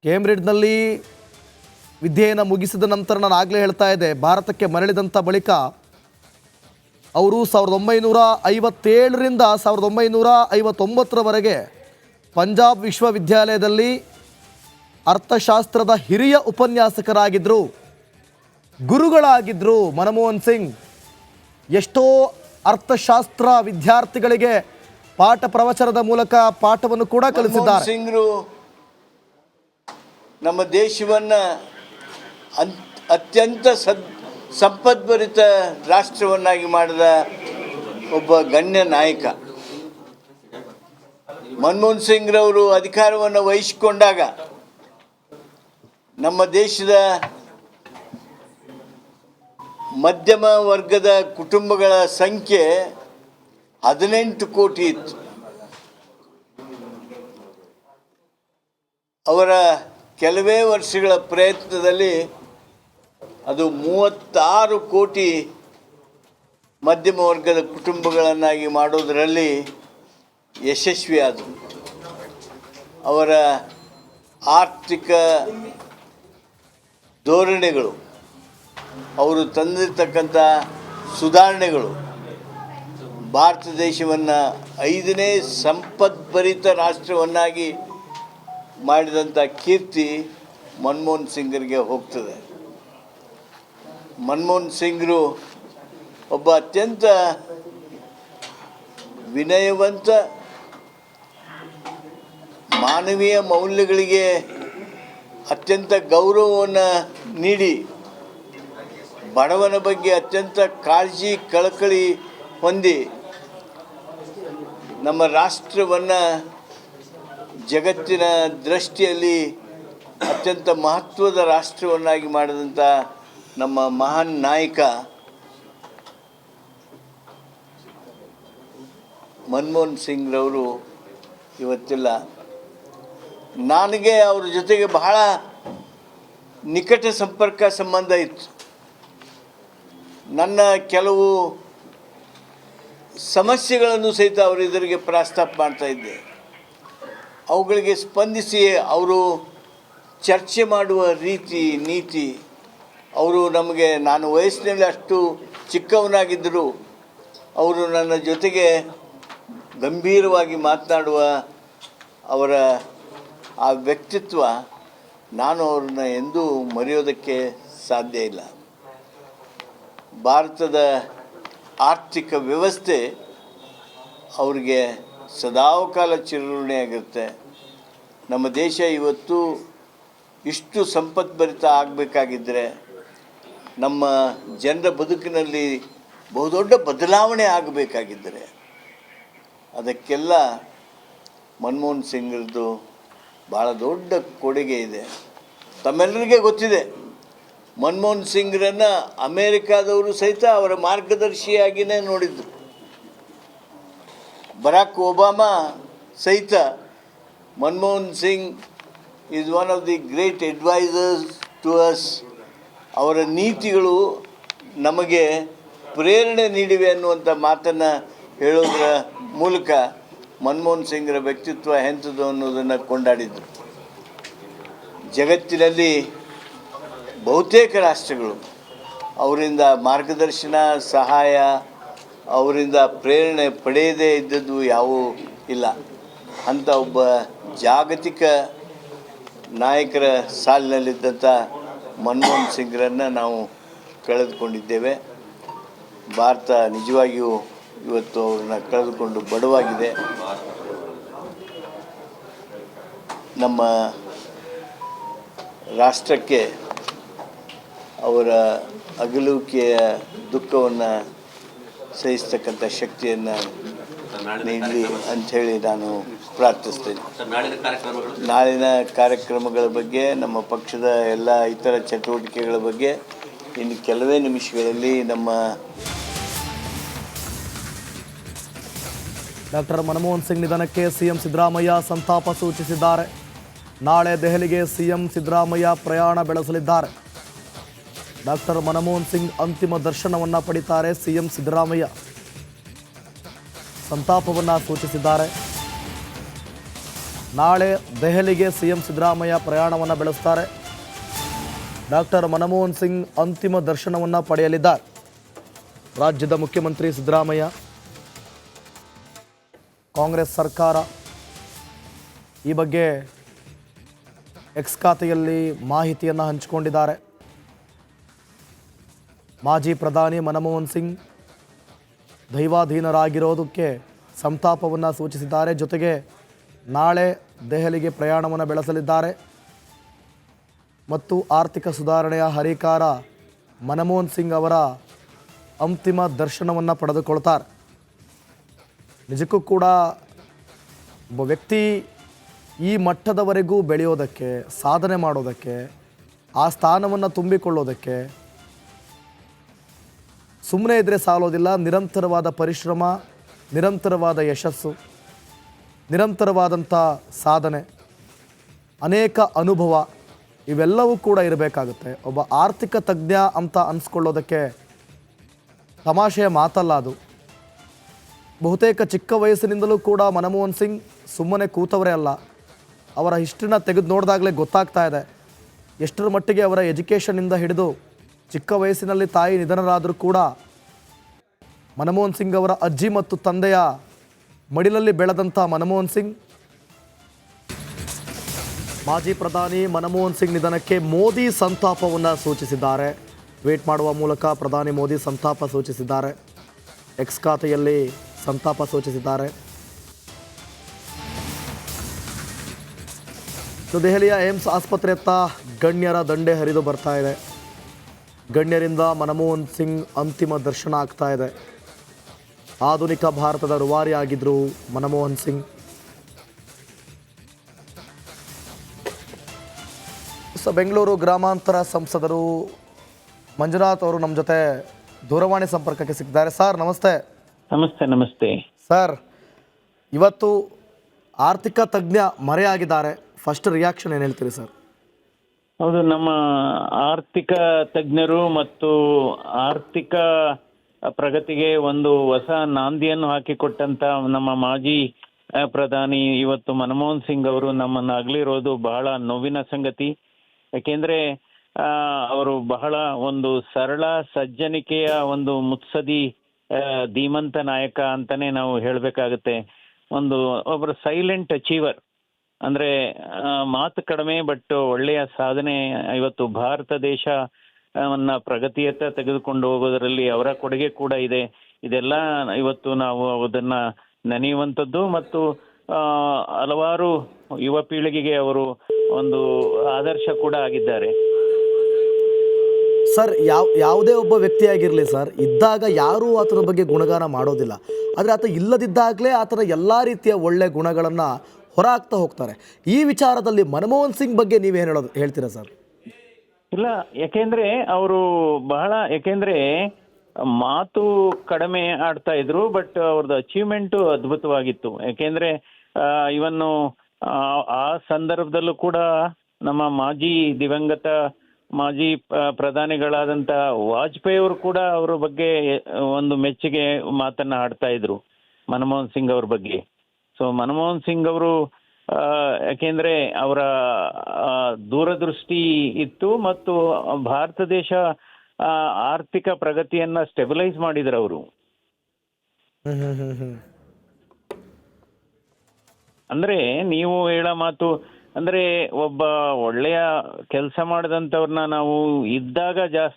ಕೇಂಬ್ರಿಡ್ಜ್ನಲ್ಲಿ ವಿದ್ಯೆಯನ್ನು ಮುಗಿಸಿದ ನಂತರ ನಾನು ಆಗಲೇ ಹೇಳ್ತಾ ಇದ್ದೆ, ಭಾರತಕ್ಕೆ ಮರಳಿದಂಥ ಬಳಿಕ ಅವರು 1957ರಿಂದ 1959ರವರೆಗೆ ಪಂಜಾಬ್ ವಿಶ್ವವಿದ್ಯಾಲಯದಲ್ಲಿ ಅರ್ಥಶಾಸ್ತ್ರದ ಹಿರಿಯ ಉಪನ್ಯಾಸಕರಾಗಿದ್ದರು, ಗುರುಗಳಾಗಿದ್ದರು. ಮನಮೋಹನ್ ಸಿಂಗ್ ಎಷ್ಟೋ ಅರ್ಥಶಾಸ್ತ್ರ ವಿದ್ಯಾರ್ಥಿಗಳಿಗೆ ಪಾಠ ಪ್ರವಚನದ ಮೂಲಕ ಪಾಠವನ್ನು ಕೂಡ ಕಲಿಸಿದ್ದಾರೆ. ಸಿಂಗ್ರು ನಮ್ಮ ದೇಶವನ್ನು ಅತ್ಯಂತ ಸಂಪದ್ಭರಿತ ರಾಷ್ಟ್ರವನ್ನಾಗಿ ಮಾಡಿದ ಒಬ್ಬ ಗಣ್ಯ ನಾಯಕ. ಮನಮೋಹನ್ ಸಿಂಗ್ರವರು ಅಧಿಕಾರವನ್ನು ವಹಿಸಿಕೊಂಡಾಗ ನಮ್ಮ ದೇಶದ ಮಧ್ಯಮ ವರ್ಗದ ಕುಟುಂಬಗಳ ಸಂಖ್ಯೆ 18 ಕೋಟಿ ಇತ್ತು. ಅವರ ಕೆಲವೇ ವರ್ಷಗಳ ಪ್ರಯತ್ನದಲ್ಲಿ ಅದು 36 ಕೋಟಿ ಮಧ್ಯಮ ವರ್ಗದ ಕುಟುಂಬಗಳನ್ನಾಗಿ ಮಾಡೋದರಲ್ಲಿ ಯಶಸ್ವಿಯಾದರು. ಅವರ ಆರ್ಥಿಕ ಧೋರಣೆಗಳು, ಅವರು ತಂದಿರತಕ್ಕಂಥ ಸುಧಾರಣೆಗಳು ಭಾರತ ದೇಶವನ್ನು 5ನೇ ಸಂಪದ್ಭರಿತ ರಾಷ್ಟ್ರವನ್ನಾಗಿ ಮಾಡಿದಂಥ ಕೀರ್ತಿ ಮನಮೋಹನ್ ಸಿಂಗರಿಗೆ ಹೋಗ್ತದೆ. ಮನಮೋಹನ್ ಸಿಂಗ್ರು ಒಬ್ಬ ಅತ್ಯಂತ ವಿನಯವಂತ, ಮಾನವೀಯ ಮೌಲ್ಯಗಳಿಗೆ ಅತ್ಯಂತ ಗೌರವವನ್ನು ನೀಡಿ ಬಡವನ ಬಗ್ಗೆ ಅತ್ಯಂತ ಕಾಳಜಿ ಕಳಕಳಿ ಹೊಂದಿ ನಮ್ಮ ರಾಷ್ಟ್ರವನ್ನು ಜಗತ್ತಿನ ದೃಷ್ಟಿಯಲ್ಲಿ ಅತ್ಯಂತ ಮಹತ್ವದ ರಾಷ್ಟ್ರವನ್ನಾಗಿ ಮಾಡಿದಂಥ ನಮ್ಮ ಮಹಾನ್ ನಾಯಕ ಮನಮೋಹನ್ ಸಿಂಗ್ರವರು ಇವತ್ತಿಲ್ಲ. ನನಗೆ ಅವ್ರ ಜೊತೆಗೆ ಬಹಳ ನಿಕಟ ಸಂಬಂಧ ಇತ್ತು. ನನ್ನ ಕೆಲವು ಸಮಸ್ಯೆಗಳನ್ನು ಸಹಿತ ಅವರು ಎದುರಿಗೆ ಪ್ರಸ್ತಾಪ ಮಾಡ್ತಾಯಿದ್ದೆ. ಅವುಗಳಿಗೆ ಸ್ಪಂದಿಸಿ ಅವರು ಚರ್ಚೆ ಮಾಡುವ ರೀತಿ ನೀತಿ, ಅವರು ನಮಗೆ, ನಾನು ವಯಸ್ಸಿನಲ್ಲಿ ಅಷ್ಟು ಚಿಕ್ಕವನಾಗಿದ್ದರು ಅವರು ನನ್ನ ಜೊತೆಗೆ ಗಂಭೀರವಾಗಿ ಮಾತನಾಡುವ ಅವರ ಆ ವ್ಯಕ್ತಿತ್ವ, ನಾನು ಅವ್ರನ್ನ ಎಂದೂ ಮರೆಯೋದಕ್ಕೆ ಸಾಧ್ಯ ಇಲ್ಲ. ಭಾರತದ ಆರ್ಥಿಕ ವ್ಯವಸ್ಥೆ ಅವರಿಗೆ ಸದಾಕಾಲ ಚಿರಋಣಿಯಾಗಿರುತ್ತೆ. ನಮ್ಮ ದೇಶ ಇವತ್ತು ಇಷ್ಟು ಸಂಪದ್ಭರಿತ ಆಗಬೇಕಾಗಿದ್ದರೆ, ನಮ್ಮ ಜನರ ಬದುಕಿನಲ್ಲಿ ಬಹುದೊಡ್ಡ ಬದಲಾವಣೆ ಆಗಬೇಕಾಗಿದ್ದರೆ, ಅದಕ್ಕೆಲ್ಲ ಮನಮೋಹನ್ ಸಿಂಗ್ರದ್ದು ಭಾಳ ದೊಡ್ಡ ಕೊಡುಗೆ ಇದೆ. ತಮ್ಮೆಲ್ಲರಿಗೆ ಗೊತ್ತಿದೆ, ಮನಮೋಹನ್ ಸಿಂಗ್ರನ್ನು ಅಮೇರಿಕಾದವರು ಸಹಿತ ಅವರ ಮಾರ್ಗದರ್ಶಿಯಾಗಿಯೇ ನೋಡಿದ್ರು. ಬರಾಕ್ ಒಬಾಮಾ ಸಹಿತ Manmohan Singh is one of the great advisers to us. ಅವರ ನೀತಿಗಳು ನಮಗೆ ಪ್ರೇರಣೆ ನೀಡಿವೆ ಅನ್ನುವಂಥ ಮಾತನ್ನು ಹೇಳೋದರ ಮೂಲಕ ಮನಮೋಹನ್ ಸಿಂಗ್ರ ವ್ಯಕ್ತಿತ್ವ ಎಂಥದ್ದು ಅನ್ನೋದನ್ನು ಕೊಂಡಾಡಿದರು. ಜಗತ್ತಿನಲ್ಲಿ ಬಹುತೇಕ ರಾಷ್ಟ್ರಗಳು ಅವರಿಂದ ಮಾರ್ಗದರ್ಶನ, ಸಹಾಯ, ಅವರಿಂದ ಪ್ರೇರಣೆ ಪಡೆಯದೇ ಇದ್ದದ್ದು ಯಾವುವೂ ಇಲ್ಲ. ಅಂಥ ಒಬ್ಬ ಜಾಗತಿಕ ನಾಯಕರ ಸಾಲಿನಲ್ಲಿದ್ದಂಥ ಮನಮೋಹನ್ ಸಿಂಗ್ರನ್ನು ನಾವು ಕಳೆದುಕೊಂಡಿದ್ದೇವೆ. ಭಾರತ ನಿಜವಾಗಿಯೂ ಇವತ್ತು ಅವ್ರನ್ನ ಕಳೆದುಕೊಂಡು ಬಡವಾಗಿದೆ. ನಮ್ಮ ರಾಷ್ಟ್ರಕ್ಕೆ ಅವರ ಅಗಲುವಿಕೆಯ ದುಃಖವನ್ನು ಸಹಿಸ್ತಕ್ಕಂಥ ಶಕ್ತಿಯನ್ನು ನೀಡಲಿ ಅಂಥೇಳಿ ನಾನು ಪ್ರಾರ್ಥಿಸ್ತೇನೆ. ನಾಳಿನ ಕಾರ್ಯಕ್ರಮಗಳ ಬಗ್ಗೆ, ನಮ್ಮ ಪಕ್ಷದ ಎಲ್ಲ ಇತರ ಚಟುವಟಿಕೆಗಳ ಬಗ್ಗೆ ಇನ್ನು ಕೆಲವೇ ನಿಮಿಷಗಳಲ್ಲಿ ನಮ್ಮ ಡಾಕ್ಟರ್ ಮನಮೋಹನ್ ಸಿಂಗ್ ನಿಧನಕ್ಕೆ ಸಿಎಂ ಸಿದ್ದರಾಮಯ್ಯ ಸಂತಾಪ ಸೂಚಿಸಿದ್ದಾರೆ. ನಾಳೆ ದೆಹಲಿಗೆ ಸಿಎಂ ಸಿದ್ದರಾಮಯ್ಯ ಪ್ರಯಾಣ ಬೆಳೆಸಲಿದ್ದಾರೆ. ಡಾಕ್ಟರ್ ಮನಮೋಹನ್ ಸಿಂಗ್ ಅಂತಿಮ ದರ್ಶನವನ್ನು ಪಡಿತಾರೆ. ಸಿಎಂ ಸಿದ್ದರಾಮಯ್ಯ ಸಂತಾಪವನ್ನು ಸೂಚಿಸಿದ್ದಾರೆ. ನಾಳೆ ದೆಹಲಿಗೆ ಸಿಎಂ ಸಿದ್ದರಾಮಯ್ಯ ಪ್ರಯಾಣವನ್ನು ಬೆಳೆಸ್ತಾರೆ. ಡಾಕ್ಟರ್ ಮನಮೋಹನ್ ಸಿಂಗ್ ಅಂತಿಮ ದರ್ಶನವನ್ನು ಪಡೆಯಲಿದ್ದಾರೆ. ರಾಜ್ಯದ ಮುಖ್ಯಮಂತ್ರಿ ಸಿದ್ದರಾಮಯ್ಯ, ಕಾಂಗ್ರೆಸ್ ಸರ್ಕಾರ ಈ ಬಗ್ಗೆ ಎಕ್ಸ್ ಖಾತೆಯಲ್ಲಿ ಮಾಹಿತಿಯನ್ನು ಹಂಚಿಕೊಂಡಿದ್ದಾರೆ. ಮಾಜಿ ಪ್ರಧಾನಿ ಮನಮೋಹನ್ ಸಿಂಗ್ ದೈವಾಧೀನರಾಗಿರೋದಕ್ಕೆ ಸಂತಾಪವನ್ನು ಸೂಚಿಸಿದ್ದಾರೆ. ಜೊತೆಗೆ ನಾಳೆ ದೆಹಲಿಗೆ ಪ್ರಯಾಣವನ್ನು ಬೆಳೆಸಲಿದ್ದಾರೆ ಮತ್ತು ಆರ್ಥಿಕ ಸುಧಾರಣೆಯ ಹರಿಕಾರ ಮನಮೋಹನ್ ಸಿಂಗ್ ಅವರ ಅಂತಿಮ ದರ್ಶನವನ್ನು ಪಡೆದುಕೊಳ್ತಾರೆ. ನಿಜಕ್ಕೂ ಕೂಡ ಒಬ್ಬ ವ್ಯಕ್ತಿ ಈ ಮಟ್ಟದವರೆಗೂ ಬೆಳೆಯೋದಕ್ಕೆ, ಸಾಧನೆ ಮಾಡೋದಕ್ಕೆ, ಆ ಸ್ಥಾನವನ್ನು ತುಂಬಿಕೊಳ್ಳೋದಕ್ಕೆ ಸುಮ್ಮನೆ ಇದ್ದರೆ ಸಾಲೋದಿಲ್ಲ. ನಿರಂತರವಾದ ಪರಿಶ್ರಮ, ನಿರಂತರವಾದ ಯಶಸ್ಸು, ನಿರಂತರವಾದಂಥ ಸಾಧನೆ, ಅನೇಕ ಅನುಭವ ಇವೆಲ್ಲವೂ ಕೂಡ ಇರಬೇಕಾಗುತ್ತೆ. ಒಬ್ಬ ಆರ್ಥಿಕ ತಜ್ಞ ಅಂತ ಅನಿಸ್ಕೊಳ್ಳೋದಕ್ಕೆ ತಮಾಷೆಯ ಮಾತಲ್ಲ ಅದು. ಬಹುತೇಕ ಚಿಕ್ಕ ವಯಸ್ಸಿನಿಂದಲೂ ಕೂಡ ಮನಮೋಹನ್ ಸಿಂಗ್ ಸುಮ್ಮನೆ ಕೂತವರೇ ಅಲ್ಲ. ಅವರ ಹಿಸ್ಟ್ರಿನ ತೆಗೆದು ನೋಡಿದಾಗಲೇ ಗೊತ್ತಾಗ್ತಾ ಇದೆ ಎಷ್ಟರ ಮಟ್ಟಿಗೆ ಅವರ ಎಜುಕೇಷನ್ನಿಂದ ಹಿಡಿದು ಚಿಕ್ಕ ವಯಸ್ಸಿನಲ್ಲಿ ತಾಯಿ ನಿಧನರಾದರೂ ಕೂಡ ಮನಮೋಹನ್ ಸಿಂಗ್ ಅವರ ಅಜ್ಜಿ ಮತ್ತು ತಂದೆಯ ಮಡಿಲಲ್ಲಿ ಬೆಳೆದಂಥ ಮನಮೋಹನ್ ಸಿಂಗ್, ಮಾಜಿ ಪ್ರಧಾನಿ ಮನಮೋಹನ್ ಸಿಂಗ್ ನಿಧನಕ್ಕೆ ಮೋದಿ ಸಂತಾಪವನ್ನು ಸೂಚಿಸಿದ್ದಾರೆ. ಟ್ವೀಟ್ ಮಾಡುವ ಮೂಲಕ ಪ್ರಧಾನಿ ಮೋದಿ ಸಂತಾಪ ಸೂಚಿಸಿದ್ದಾರೆ. ಎಕ್ಸ್ ಖಾತೆಯಲ್ಲಿ ಸಂತಾಪ ಸೂಚಿಸಿದ್ದಾರೆ. ದೆಹಲಿಯ ಏಮ್ಸ್ ಆಸ್ಪತ್ರೆಯತ್ತ ಗಣ್ಯರ ದಂಡೆ ಹರಿದು ಬರ್ತಾ ಇದೆ. ಗಣ್ಯರಿಂದ ಮನಮೋಹನ್ ಸಿಂಗ್ ಅಂತಿಮ ದರ್ಶನ ಆಗ್ತಾ ಇದೆ. ಆಧುನಿಕ ಭಾರತದ ರೂವಾರಿ ಆಗಿದ್ದರು ಮನಮೋಹನ್ ಸಿಂಗ್. ಬೆಂಗಳೂರು ಗ್ರಾಮಾಂತರ ಸಂಸದರು ಮಂಜುನಾಥ್ ಅವರು ನಮ್ಮ ಜೊತೆ ದೂರವಾಣಿ ಸಂಪರ್ಕಕ್ಕೆ ಸಿಕ್ಕಿದ್ದಾರೆ. ಸರ್ ನಮಸ್ತೆ. ನಮಸ್ತೆ. ನಮಸ್ತೆ ಸರ್, ಇವತ್ತು ಆರ್ಥಿಕ ತಜ್ಞ ಮರೆಯಾಗಿದ್ದಾರೆ. ಫಸ್ಟ್ ರಿಯಾಕ್ಷನ್ ಏನು ಹೇಳ್ತೀರಿ ಸರ್? ಹೌದು, ನಮ್ಮ ಆರ್ಥಿಕ ತಜ್ಞರು ಮತ್ತು ಆರ್ಥಿಕ ಪ್ರಗತಿಗೆ ಒಂದು ಹೊಸ ನಾಂದಿಯನ್ನು ಹಾಕಿಕೊಟ್ಟಂತ ನಮ್ಮ ಮಾಜಿ ಪ್ರಧಾನಿ ಇವತ್ತು ಮನಮೋಹನ್ ಸಿಂಗ್ ಅವರು ನಮ್ಮನ್ನು ಅಗಲಿರೋದು ಬಹಳ ನೋವಿನ ಸಂಗತಿ. ಯಾಕೆಂದ್ರೆ ಅವರು ಬಹಳ ಒಂದು ಸರಳ ಸಜ್ಜನಿಕೆಯ ಒಂದು ಮುತ್ಸದಿ ಧೀಮಂತ ನಾಯಕ ಅಂತಾನೆ ನಾವು ಹೇಳಬೇಕಾಗುತ್ತೆ. ಒಬ್ಬರು ಸೈಲೆಂಟ್ ಅಚೀವರ್, ಅಂದ್ರೆ ಮಾತು ಕಡಿಮೆ ಬಟ್ ಒಳ್ಳೆಯ ಸಾಧನೆ. ಇವತ್ತು ಭಾರತ ದೇಶವನ್ನ ಪ್ರಗತಿಯತ್ತ ತೆಗೆದುಕೊಂಡು ಹೋಗೋದರಲ್ಲಿ ಅವರ ಕೊಡುಗೆ ಕೂಡ ಇದೆ. ಇದೆಲ್ಲ ಇವತ್ತು ನಾವು ಅದನ್ನ ನೆನೆಯುವಂಥದ್ದು ಮತ್ತು ಹಲವಾರು ಯುವ ಪೀಳಿಗೆಗೆ ಅವರು ಒಂದು ಆದರ್ಶ ಕೂಡ ಆಗಿದ್ದಾರೆ. ಸರ್, ಯಾವುದೇ ಒಬ್ಬ ವ್ಯಕ್ತಿಯಾಗಿರಲಿ ಸರ್, ಇದ್ದಾಗ ಯಾರೂ ಆತನ ಬಗ್ಗೆ ಗುಣಗಾನ ಮಾಡೋದಿಲ್ಲ. ಆದರೆ ಆತ ಇಲ್ಲದಿದ್ದಾಗಲೇ ಆತನ ಎಲ್ಲ ರೀತಿಯ ಒಳ್ಳೆ ಗುಣಗಳನ್ನು ಹೊರಹಾಕ್ತಾ ಹೋಗ್ತಾರೆ. ಈ ವಿಚಾರದಲ್ಲಿ ಮನಮೋಹನ್ ಸಿಂಗ್ ಬಗ್ಗೆ ನೀವೇನು ಹೇಳ್ತೀರಾ ಸರ್? ಇಲ್ಲ, ಯಾಕೆಂದ್ರೆ ಅವರು ಯಾಕೆಂದ್ರೆ ಮಾತು ಕಡಿಮೆ ಆಡ್ತಾ ಇದ್ರು, ಬಟ್ ಅವ್ರದ್ದು ಅಚೀವ್ಮೆಂಟು ಅದ್ಭುತವಾಗಿತ್ತು. ಯಾಕೆಂದ್ರೆ ಇವನ್ನು ಆ ಸಂದರ್ಭದಲ್ಲೂ ಕೂಡ ನಮ್ಮ ದಿವಂಗತ ಮಾಜಿ ಪ್ರಧಾನಿಗಳಾದಂಥ ವಾಜಪೇಯಿ ಅವರು ಕೂಡ ಅವರ ಬಗ್ಗೆ ಒಂದು ಮೆಚ್ಚುಗೆ ಮಾತನ್ನ ಆಡ್ತಾ ಇದ್ರು ಮನಮೋಹನ್ ಸಿಂಗ್ ಅವ್ರ ಬಗ್ಗೆ. ಸೊ ಮನಮೋಹನ್ ಸಿಂಗ್ ಅವರು ಯಾಕೆಂದ್ರೆ ಅವರ ದೂರದೃಷ್ಟಿ ಇತ್ತು ಮತ್ತು ಭಾರತ ದೇಶ ಆರ್ಥಿಕ ಪ್ರಗತಿಯನ್ನ ಸ್ಟೆಬಿಲೈಸ್ ಮಾಡಿದ್ರು ಅವರು. ಅಂದ್ರೆ ನೀವು ಹೇಳೋ ಮಾತು ಅಂದ್ರೆ ಒಬ್ಬ ಒಳ್ಳೆಯ ಕೆಲಸ ಮಾಡಿದಂಥವ್ರನ್ನ ನಾವು ಇದ್ದಾಗ ಜಾಸ್ತಿ